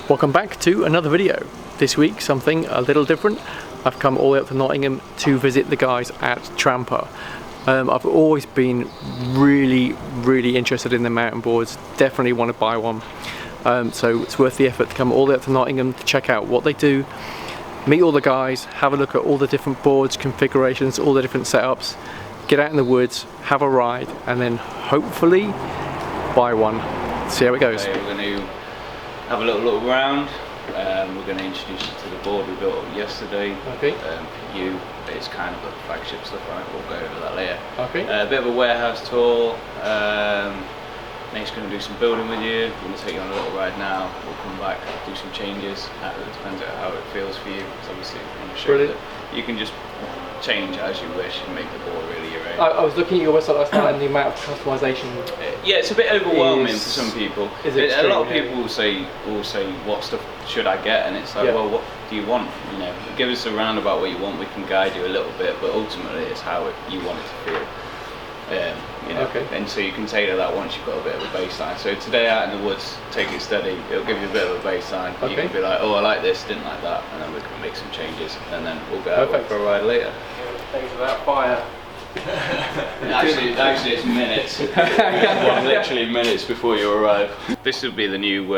Welcome back to another video. This week something a little different. I've come all the way up to Nottingham to visit the guys at Trampa. I've always been really interested in the mountain boards, definitely want to buy one. So it's worth the effort to come all the way up to Nottingham to check out what they do, meet all the guys, have a look at all the different boards, configurations, all the different setups, get out in the woods, have a ride, and then hopefully buy one. See how it goes. We're going to have a little look around. We're going to introduce you to the board we built up yesterday. Okay. For you, it's kind of the flagship stuff, right? We'll go over that later. Okay. A bit of a warehouse tour. Nate's going to do some building with you. We're going to take you on a little ride now. We'll come back, do some changes. It depends on how it feels for you. It's obviously going to show that you can just change as you wish and make the board really your own. I was looking at your website last night and the amount of customization. Yeah, it's a bit overwhelming for some people. A lot of people will say, what stuff should I get? And it's like, well, what do you want? You know, give us a roundabout what you want. We can guide you a little bit, but ultimately it's how you want it to feel. You know, and so you can tailor that once you've got a bit of a baseline. So today out in the woods, take it steady. It'll give you a bit of a baseline. You can be like, oh, I like this, didn't like that, and then we can make some changes, and then we'll go out for a ride later. Things about fire. Actually, it's minutes. Well, literally minutes before you arrive. This will be the new.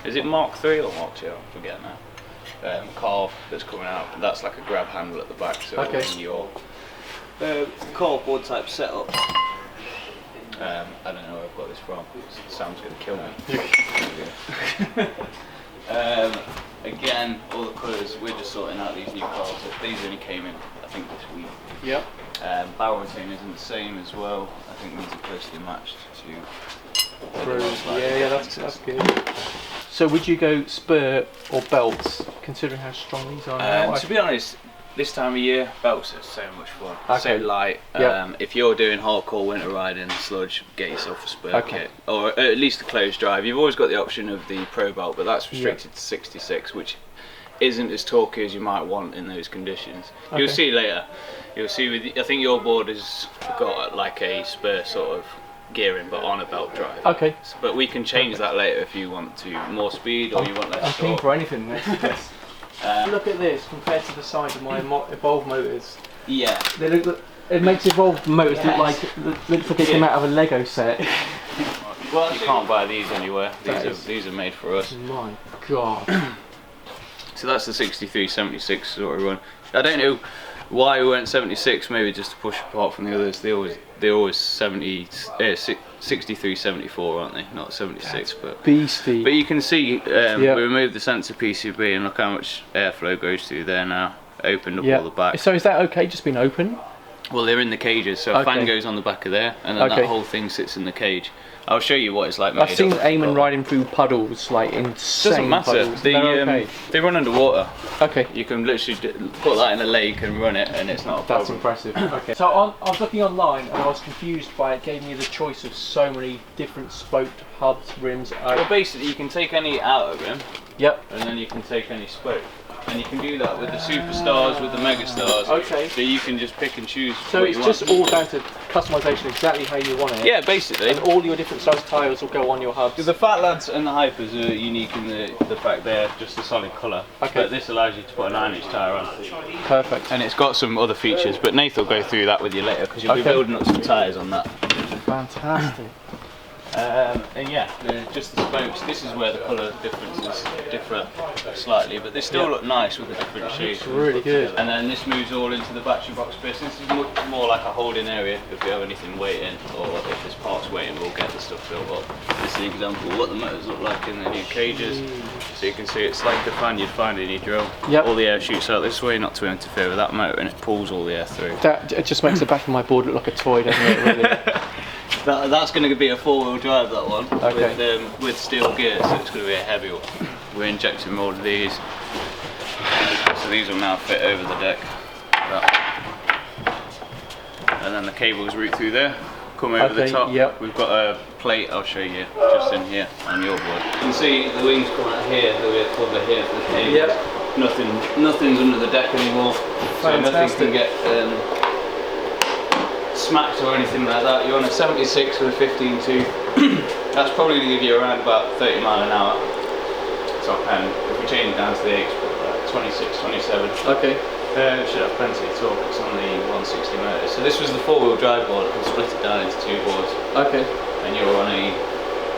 Is it Mark 3 or Mark 2? I forget now. Carve that's coming out. That's like a grab handle at the back. So in your cardboard type setup. I don't know where I've got this from. Sam's going to kill me. Again, all the colours, we're just sorting out these new cars. These only came in, I think, this week. Yep. Barrel retainers isn't the same as well. I think these are closely matched to. Yeah, that's good. So would you go spur or belts, considering how strong these are now? To be honest, this time of year, belts are so much fun. So light. If you're doing hardcore winter riding, sludge, get yourself a spur kit, or at least a closed drive. You've always got the option of the pro belt, but that's restricted to 66, which isn't as torquey as you might want in those conditions. You'll see later. You'll see. I think your board has got like a spur sort of gearing, but on a belt drive. Okay. But we can change that later if you want to more speed or you want less. I'm keen for anything. Look at this compared to the size of my Evolve motors. Yeah. They look. It makes Evolve motors look like it came out of a Lego set. Well, you can't buy these anywhere. These are made for us. My God. So that's the 63-76 sort of run. I don't know why we went 76. Maybe just to push apart from the others. They're always 63-74, aren't they? Not 76, but beastie. But you can see we removed the sensor PCB and look how much airflow goes through there now. Opened up all the back. So is that okay? Just been open? Well, they're in the cages, so a fan goes on the back of there, and then that whole thing sits in the cage. I'll show you what it's like. I've seen Eamon riding through puddles, like insane. Doesn't matter. They run underwater. Okay. You can literally put that in a lake and run it, and it's not a problem. That's impressive. Okay. So I was looking online, and I was confused by it gave me the choice of so many different spoked hubs, rims. Well, basically, you can take any outer rim. Yep. And then you can take any spoke. And you can do that with the superstars, with the megastars. Okay. So you can just pick and choose. So it's just all down to customization, exactly how you want it. Yeah, basically. And all your different size tyres will go on your hubs. The Fat Lads and the Hypers are unique in the fact they're just a solid colour. Okay. But this allows you to put a 9-inch tyre on. Perfect. And it's got some other features, but Nathan will go through that with you later because you'll be building up some tyres on that. Fantastic. And yeah, just the spokes. This is where the colour differences differ slightly, but they still look nice with the different shades. It's really good. And then this moves all into the battery box space. This is much more like a holding area if you have anything waiting, or if there's parts waiting, we'll get the stuff filled up. This is an example of what the motors look like in the new cages. So you can see it's like the fan you'd find in your drill. Yep. All the air shoots out this way, not to interfere with that motor, and it pulls all the air through. It just makes the back of my board look like a toy, doesn't it, really? That's going to be a 4-wheel drive, that one, with steel gears, so it's going to be a heavy one. We're injecting more of these, so these will now fit over the deck. And then the cables route through there, come over the top. Yep. We've got a plate, I'll show you, just in here on your board. You can see the wings come out here, the cover here for the cable. Yep. Nothing's under the deck anymore, so nothing can get smacked or anything like that. You're on a 76 with a 15.2. That's probably going to give you around about 30 miles an hour. top end. If we change it down to the 8, 26, 27. Okay. Should have plenty of torque. It's on the 160 motors. So this was the 4-wheel drive board. I can split it down into 2 boards. Okay. And you're on a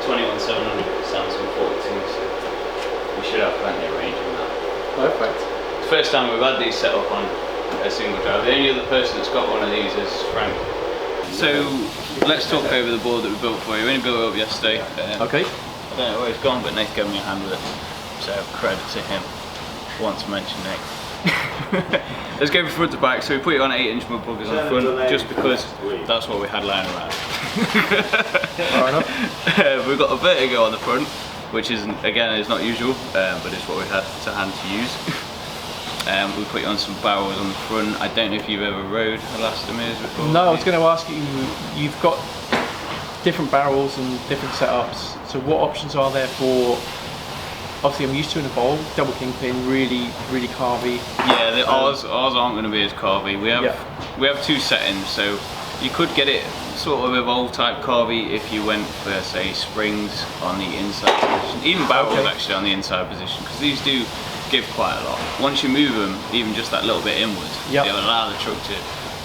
21700 Samsung 42, so we should have plenty of range in that. Perfect. It's the first time we've had these set up on a single drive. The only other person that's got one of these is Frank. So let's talk over the board that we built for you. We only built it up yesterday. Okay. I don't know where he's gone, but Nate gave me a hand with it, so credit to him. Want to mention Nate. Let's go from front to back. So we put it on 8-inch mud buggers on the front, just because that's what we had lying around. Fair enough. We've got a vertigo on the front, which isn't, again, is not usual, but it's what we had to hand to use. We put it on some barrels on the front. I don't know if you've ever rode elastomers before. No, I was going to ask you. You've got different barrels and different setups. So what options are there for? Obviously, I'm used to an Evolve, double kingpin, really carvy. Yeah, ours aren't going to be as carvy. We have 2 settings, so you could get it sort of Evolve type carvy if you went for, say, springs on the inside position, even barrels actually on the inside position, because these do give quite a lot. Once you move them, even just that little bit inwards, they'll allow the truck to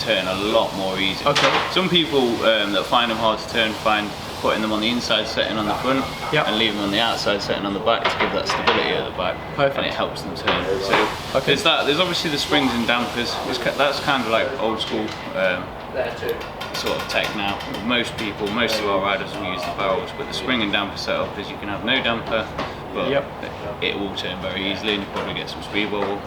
turn a lot more easy. Some people that find them hard to turn find putting them on the inside setting on the front and leaving them on the outside setting on the back to give that stability at the back. And it helps them turn. So there's that. There's obviously the springs and dampers. That's kind of like old school sort of tech now. Most of our riders will use the barrels, but the spring and damper setup is you can have no damper, but it will turn very easily, and you probably get some speed wobble.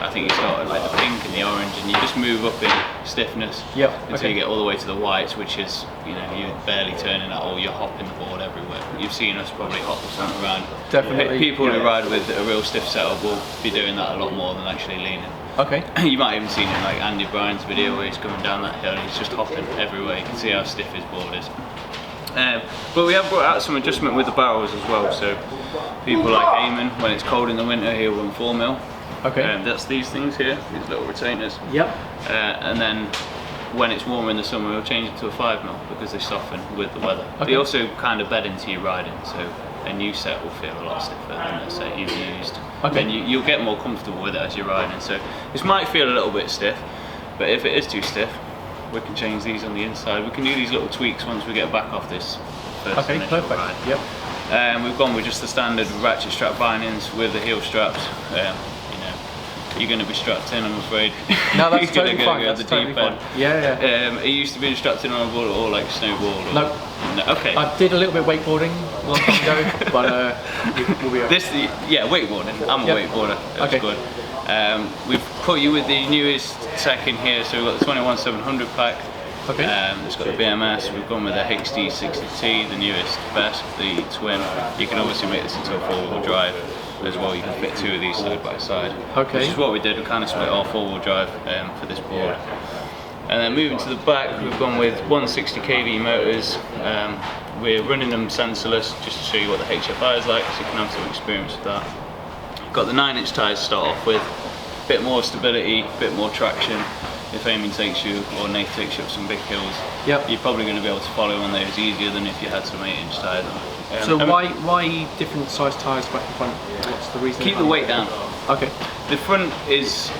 I think you start at like the pink and the orange, and you just move up in stiffness until you get all the way to the whites, which is, you know, you're barely turning at all, you're hopping the board everywhere. You've seen us probably hop the front around. Definitely. People who ride with a real stiff setup will be doing that a lot more than actually leaning. Okay. You might even seen it in like Andy Bryan's video where he's coming down that hill and he's just hopping everywhere. You can see how stiff his board is. But we have brought out some adjustment with the barrels as well, so people like Eamon, when it's cold in the winter, he'll run 4mm. Okay. That's these things here, these little retainers. And then when it's warmer in the summer, we'll change it to a 5mm because they soften with the weather. They also kind of bed into your riding, so a new set will feel a lot stiffer than a set you've used. And you'll get more comfortable with it as you're riding. So this might feel a little bit stiff, but if it is too stiff, we can change these on the inside. We can do these little tweaks once we get back off this first initial ride. We've gone with just the standard ratchet strap bindings with the heel straps. You're going to be strapped in, I'm afraid. No, that's totally fine. That's totally fine. It used to be strapped in on a board or like snowboard. Or, no. Okay. I did a little bit of wakeboarding a long time ago, but we'll be okay. Wakeboarding. I'm a wakeboarder. That's good. We've put you with the newest tech in here, so we've got the 21700 pack. It's got the BMS. We've gone with the HD60T, the newest, best, the twin. You can obviously make this into a 4-wheel drive as well. You can fit 2 of these side by side. Which is what we did. We kind of split our 4-wheel drive for this board. And then moving to the back, we've gone with 160 kV motors. We're running them sensorless just to show you what the HFI is like, so you can have some experience with that. Got the 9-inch tyres to start off with. Bit more stability, bit more traction. If Eamon takes you or Nate takes you up some big hills, you're probably going to be able to follow on those easier than if you had some 8-inch tyres on. So why different size tyres back and front? What's the reason? Keep the weight down. The front is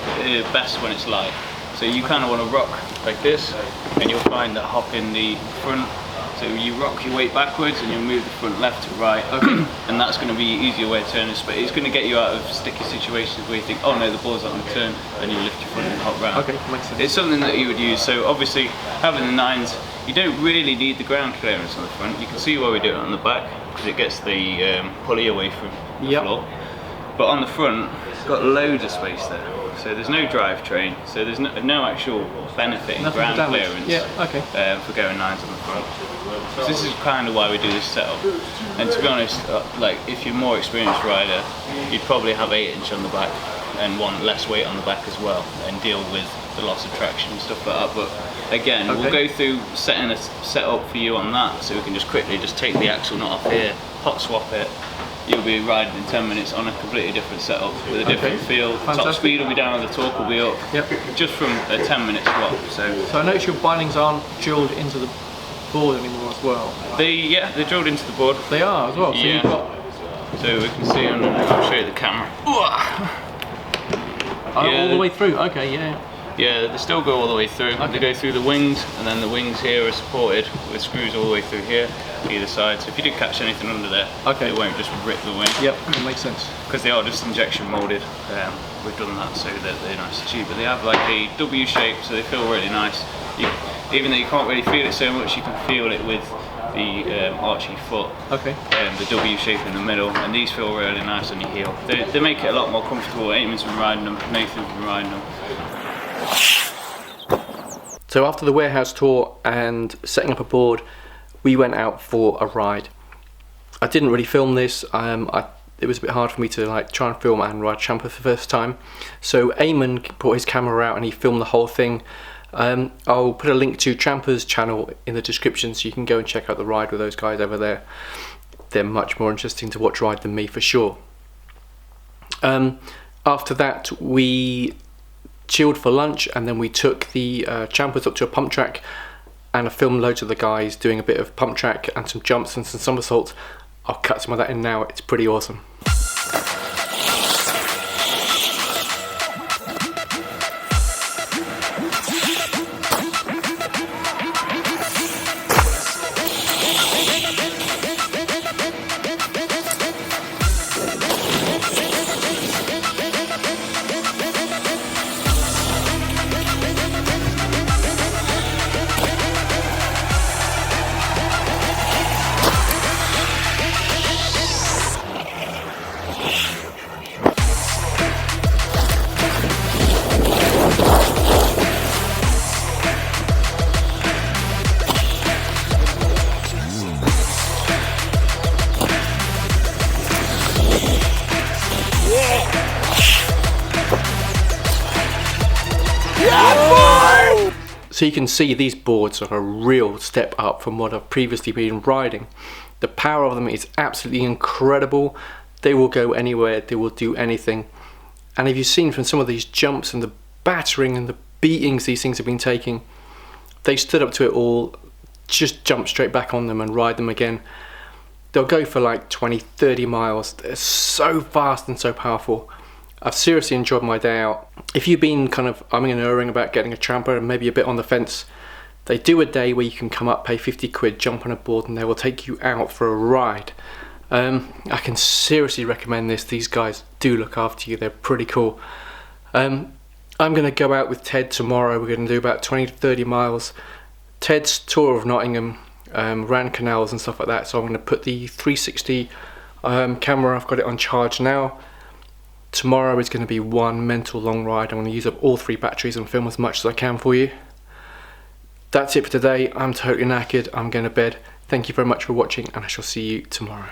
best when it's light. So you kind of want to rock like this, and you'll find that hop in the front. So you rock your weight backwards and you'll move the front left to right, and that's going to be an easier way of turning, but it's going to get you out of sticky situations where you think, oh no, the board's not going to turn, and you lift your front and hop round. Makes sense. It's something that you would use. So obviously, having the 9s, you don't really need the ground clearance on the front. You can see why we do it on the back, because it gets the pulley away from the floor. But on the front, it's got loads of space there. So there's no drivetrain, so there's no actual benefit in ground clearance for going 9s on the front. So this is kind of why we do this setup. And to be honest, like if you're a more experienced rider, you'd probably have 8-inch on the back and want less weight on the back as well, and deal with the loss of traction and stuff like that. But again, we'll go through setting a setup for you on that, so we can just quickly take the axle nut off here, hot swap it. You'll be riding in 10 minutes on a completely different setup with a different feel. Top speed will be down and the torque will be up. Just from a 10-minute swap. So I notice your bindings aren't drilled into the board anymore as well. They're drilled into the board. They are as well. So you've got So we can see on, I'll show you the camera. All the way through, okay, yeah. Yeah, they still go all the way through. Okay. They go through the wings, and then the wings here are supported with screws all the way through here, either side. So if you do catch anything under there, okay, it won't just rip the wing. Yep, that makes sense. Because they are just injection molded. We've done that so that they're nice and cheap. But they have like a W shape, so they feel really nice. Even though you can't really feel it so much, you can feel it with the archy foot. Okay. The W shape in the middle, and these feel really nice on your heel. They make it a lot more comfortable. Eamon's been riding them, Nathan's been riding them. So after the warehouse tour and setting up a board, we went out for a ride. I didn't really film this. It was a bit hard for me to like try and film and ride Trampa for the first time. So Eamon brought his camera out and he filmed the whole thing. I'll put a link to Trampa's channel in the description so you can go and check out the ride with those guys over there. They're much more interesting to watch ride than me for sure. After that we chilled for lunch, and then we took the Trampas up to a pump track, and I filmed loads of the guys doing a bit of pump track and some jumps and some somersaults. I'll cut some of that in now, it's pretty awesome. So you can see these boards are a real step up from what I've previously been riding. The power of them is absolutely incredible. They will go anywhere, they will do anything. And if you've seen from some of these jumps and the battering and the beatings these things have been taking, they stood up to it all, just jump straight back on them and ride them again. They'll go for like 20-30 miles. They're so fast and so powerful. I've seriously enjoyed my day out. If you've been kind of umming and erring about getting a Trampa and maybe a bit on the fence, they do a day where you can come up, pay 50 quid, jump on a board, and they will take you out for a ride. I can seriously recommend this. These guys do look after you. They're pretty cool. I'm going to go out with Ted tomorrow. We're going to do about 20-30 miles. Ted's tour of Nottingham, ran canals and stuff like that. So I'm going to put the 360 camera, I've got it on charge now. Tomorrow is going to be one mental long ride. I'm going to use up all 3 batteries and film as much as I can for you. That's it for today. I'm totally knackered. I'm going to bed. Thank you very much for watching, and I shall see you tomorrow.